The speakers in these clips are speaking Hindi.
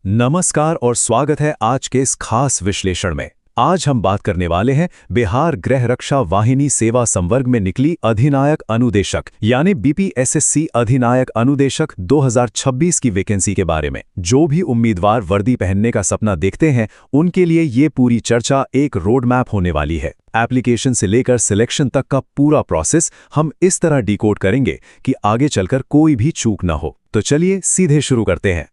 नमस्कार और स्वागत है आज के इस खास विश्लेषण में। आज हम बात करने वाले हैं बिहार गृह रक्षा वाहिनी सेवा संवर्ग में निकली अधिनायक अनुदेशक यानी बीपीएसएससी अधिनायक अनुदेशक 2026 की वैकेंसी के बारे में। जो भी उम्मीदवार वर्दी पहनने का सपना देखते हैं उनके लिए ये पूरी चर्चा एक रोड मैप होने वाली है। एप्लीकेशन से लेकर सिलेक्शन तक का पूरा प्रोसेस हम इस तरह डिकोड करेंगे कि आगे चलकर कोई भी चूक न हो। तो चलिए सीधे शुरू करते हैं।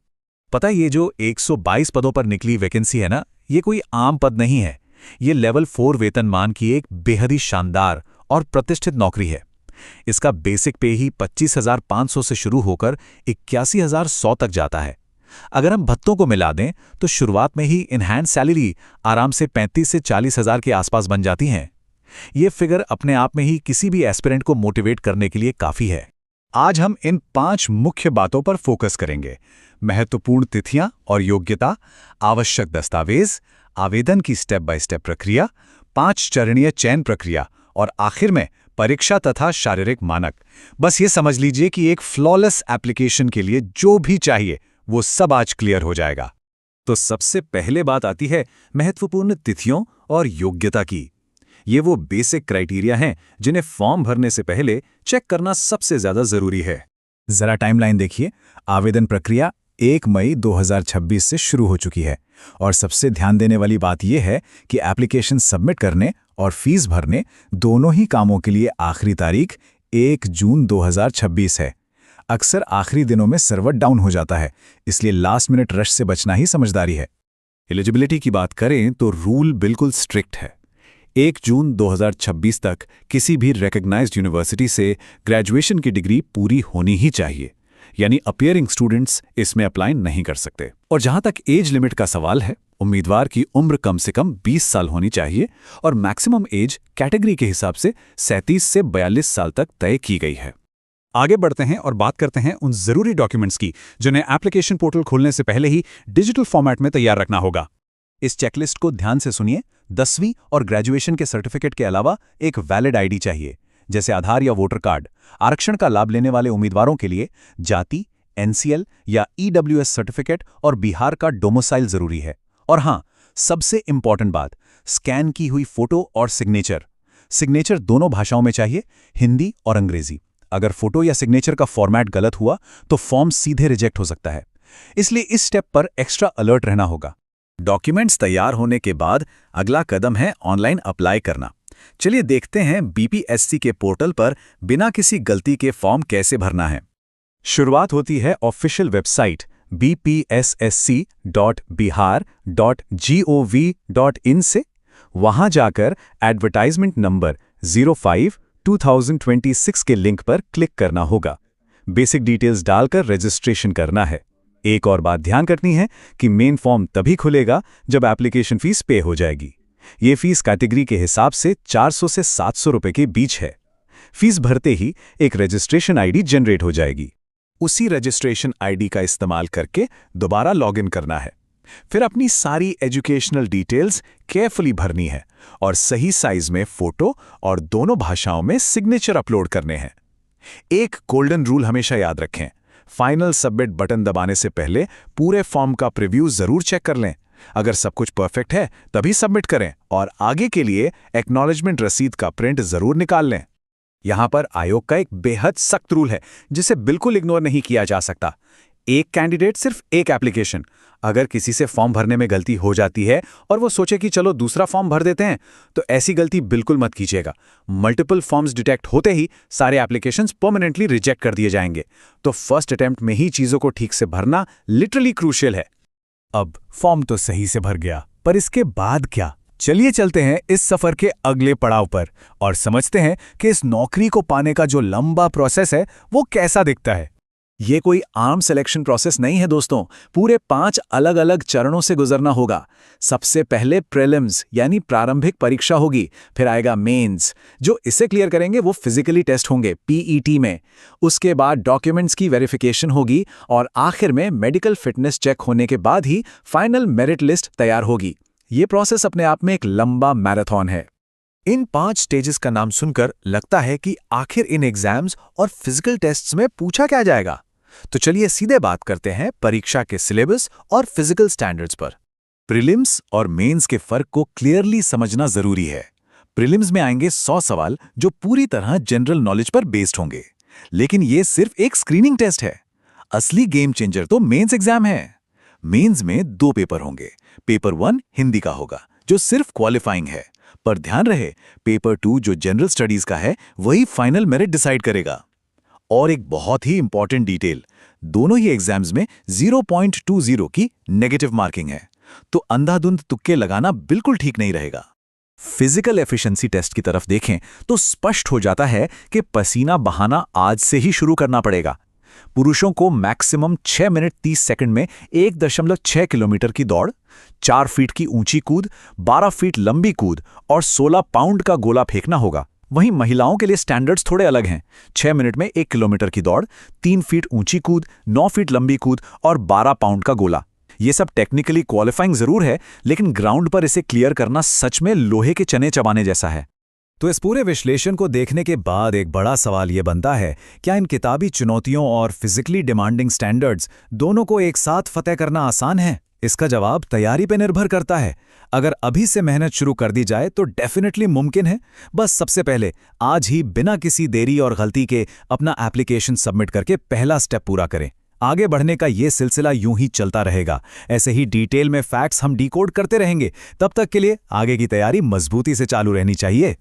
पता ये जो 122 पदों पर निकली वैकेंसी है ना, ये कोई आम पद नहीं है। ये लेवल 4 वेतनमान की एक बेहद ही शानदार और प्रतिष्ठित नौकरी है। इसका बेसिक पे ही 25,500 से शुरू होकर 81,100 तक जाता है। अगर हम भत्तों को मिला दें तो शुरुआत में ही इनहैंड सैलरी आराम से 35 से 40,000 के आसपास बन जाती हैं। ये फिगर अपने आप में ही किसी भी एस्पिरेंट को मोटिवेट करने के लिए काफ़ी है। आज हम इन 5 मुख्य बातों पर फोकस करेंगे: महत्वपूर्ण तिथियां और योग्यता, आवश्यक दस्तावेज, आवेदन की स्टेप बाय स्टेप प्रक्रिया, 5 चरणीय चयन प्रक्रिया और आखिर में परीक्षा तथा शारीरिक मानक। बस ये समझ लीजिए कि एक फ्लॉलेस एप्लीकेशन के लिए जो भी चाहिए वो सब आज क्लियर हो जाएगा। तो सबसे पहले बात आती है महत्वपूर्ण तिथियों और योग्यता की। ये वो बेसिक क्राइटेरिया हैं जिन्हें फॉर्म भरने से पहले चेक करना सबसे ज्यादा जरूरी है। जरा टाइमलाइन देखिए। आवेदन प्रक्रिया 1 मई 2026 से शुरू हो चुकी है और सबसे ध्यान देने वाली बात यह है कि एप्लीकेशन सबमिट करने और फीस भरने दोनों ही कामों के लिए आखिरी तारीख 1 जून 2026 है। अक्सर आखिरी दिनों में सर्वर डाउन हो जाता है, इसलिए लास्ट मिनट रश से बचना ही समझदारी है। एलिजिबिलिटी की बात करें तो रूल बिल्कुल स्ट्रिक्ट है। 1 जून 2026 तक किसी भी रिकॉग्नाइज्ड यूनिवर्सिटी से ग्रेजुएशन की डिग्री पूरी होनी ही चाहिए, यानी अपीयरिंग स्टूडेंट्स इसमें अप्लाई नहीं कर सकते। और जहां तक एज लिमिट का सवाल है, उम्मीदवार की उम्र कम से कम 20 साल होनी चाहिए और मैक्सिमम एज कैटेगरी के हिसाब से 37 से 42 साल तक तय की गई है। आगे बढ़ते हैं और बात करते हैं उन जरूरी डॉक्यूमेंट्स की जिन्हें एप्लीकेशन पोर्टल खोलने से पहले ही डिजिटल फॉर्मेट में तैयार रखना होगा। इस चेकलिस्ट को ध्यान से सुनिए। 10वीं और ग्रेजुएशन के सर्टिफिकेट के अलावा एक वैलिड आईडी चाहिए, जैसे आधार या वोटर कार्ड। आरक्षण का लाभ लेने वाले उम्मीदवारों के लिए जाति, एनसीएल या ईडब्ल्यूएस सर्टिफिकेट और बिहार का डोमिसाइल जरूरी है। और हाँ, सबसे इंपॉर्टेंट बात, स्कैन की हुई फोटो और सिग्नेचर दोनों भाषाओं में चाहिए, हिंदी और अंग्रेजी। अगर फोटो या सिग्नेचर का फॉर्मेट गलत हुआ तो फॉर्म सीधे रिजेक्ट हो सकता है, इसलिए इस स्टेप पर एक्स्ट्रा अलर्ट रहना होगा। डॉक्यूमेंट्स तैयार होने के बाद अगला कदम है ऑनलाइन अप्लाई करना। चलिए देखते हैं बीपीएससी के पोर्टल पर बिना किसी गलती के फॉर्म कैसे भरना है। शुरुआत होती है ऑफिशियल वेबसाइट bpssc.bihar.gov.in से। वहां जाकर एडवर्टाइजमेंट नंबर 05/2026 के लिंक पर क्लिक करना होगा। बेसिक डिटेल्स डालकर रजिस्ट्रेशन करना है। एक और बात ध्यान रखनी है कि मेन फॉर्म तभी खुलेगा जब एप्लीकेशन फीस पे हो जाएगी। ये फीस कैटेगरी के हिसाब से 400 से 700 रुपए के बीच है। फीस भरते ही एक रजिस्ट्रेशन आईडी जनरेट हो जाएगी। उसी रजिस्ट्रेशन आईडी का इस्तेमाल करके दोबारा लॉगिन करना है। फिर अपनी सारी एजुकेशनल डिटेल्स केयरफुली भरनी है और सही साइज में फोटो और दोनों भाषाओं में सिग्नेचर अपलोड करने हैं। एक गोल्डन रूल हमेशा याद रखें, फाइनल सबमिट बटन दबाने से पहले पूरे फॉर्म का प्रीव्यू जरूर चेक कर लें। अगर सब कुछ परफेक्ट है तभी सबमिट करें और आगे के लिए एक्नॉलेजमेंट रसीद का प्रिंट जरूर निकाल लें। यहां पर आयोग का एक बेहद सख्त रूल है जिसे बिल्कुल इग्नोर नहीं किया जा सकता। एक कैंडिडेट सिर्फ एक एप्लीकेशन। अगर किसी से फॉर्म भरने में गलती हो जाती है और वो सोचे कि चलो दूसरा फॉर्म भर देते हैं, तो ऐसी गलती बिल्कुल मत कीजिएगा। मल्टीपल फॉर्म्स डिटेक्ट होते ही सारे एप्लीकेशंस परमानेंटली रिजेक्ट कर दिए जाएंगे। तो फर्स्ट अटेम्प्ट में ही चीजों को ठीक से भरना लिटरली क्रूशियल है। अब फॉर्म तो सही से भर गया, पर इसके बाद क्या? चलिए चलते हैं इस सफर के अगले पड़ाव पर और समझते हैं कि इस नौकरी को पाने का जो लंबा प्रोसेस है वो कैसा दिखता है। ये कोई आम सिलेक्शन प्रोसेस नहीं है दोस्तों, पूरे 5 अलग अलग चरणों से गुजरना होगा। सबसे पहले प्रीलिम्स यानी प्रारंभिक परीक्षा होगी, फिर आएगा मेंस। जो इसे क्लियर करेंगे वो फिजिकली टेस्ट होंगे पीईटी में। उसके बाद डॉक्यूमेंट्स की वेरिफिकेशन होगी और आखिर में मेडिकल फिटनेस चेक होने के बाद ही फाइनल मेरिट लिस्ट तैयार होगी। ये प्रोसेस अपने आप में एक लंबा मैराथन है। इन 5 स्टेजेस का नाम सुनकर लगता है कि आखिर इन एग्जाम्स और फिजिकल टेस्ट्स में पूछा क्या जाएगा। तो चलिए सीधे बात करते हैं परीक्षा के सिलेबस और फिजिकल स्टैंडर्ड्स पर। प्रीलिम्स और मेंस के फर्क को क्लियरली समझना जरूरी है। प्रीलिम्स में आएंगे 100 सवाल जो पूरी तरह जनरल नॉलेज पर बेस्ड होंगे, लेकिन ये सिर्फ एक स्क्रीनिंग टेस्ट है। असली गेम चेंजर तो मेंस एग्जाम है। मेंस में 2 पेपर होंगे। पेपर 1 हिंदी का होगा, जो सिर्फ क्वालिफाइंग है, पर ध्यान रहे पेपर 2 जो जनरल स्टडीज का है वही फाइनल मेरिट डिसाइड करेगा। और एक बहुत ही इंपॉर्टेंट डिटेल, दोनों ही एग्जाम्स में 0.20 की नेगेटिव मार्किंग है, तो अंधाधुंध तुक्के लगाना बिल्कुल ठीक नहीं रहेगा। फिजिकल एफिशिएंसी टेस्ट की तरफ देखें तो स्पष्ट हो जाता है कि पसीना बहाना आज से ही शुरू करना पड़ेगा। पुरुषों को मैक्सिमम 6 मिनट 30 सेकंड में 1.6 किलोमीटर की दौड़, 4 फीट की ऊंची कूद, 12 फीट लंबी कूद और 16 पाउंड का गोला फेंकना होगा। वहीं महिलाओं के लिए स्टैंडर्ड्स थोड़े अलग हैं। 6 मिनट में 1 किलोमीटर की दौड़, 3 फीट ऊंची कूद, 9 फीट लंबी कूद और 12 पाउंड का गोला। ये सब टेक्निकली क्वालिफाइंग जरूर है, लेकिन ग्राउंड पर इसे क्लियर करना सच में लोहे के चने चबाने जैसा है। तो इस पूरे विश्लेषण को देखने के बाद एक बड़ा सवाल ये बनता है, क्या इन किताबी चुनौतियों और फिजिकली डिमांडिंग स्टैंडर्ड्स दोनों को एक साथ फतेह करना आसान है? इसका जवाब तैयारी पर निर्भर करता है। अगर अभी से मेहनत शुरू कर दी जाए तो डेफिनेटली मुमकिन है। बस सबसे पहले आज ही बिना किसी देरी और गलती के अपना एप्लीकेशन सबमिट करके पहला स्टेप पूरा करें। आगे बढ़ने का ये सिलसिला यूं ही चलता रहेगा। ऐसे ही डिटेल में फैक्ट्स हम डिकोड करते रहेंगे। तब तक के लिए आगे की तैयारी मजबूती से चालू रहनी चाहिए।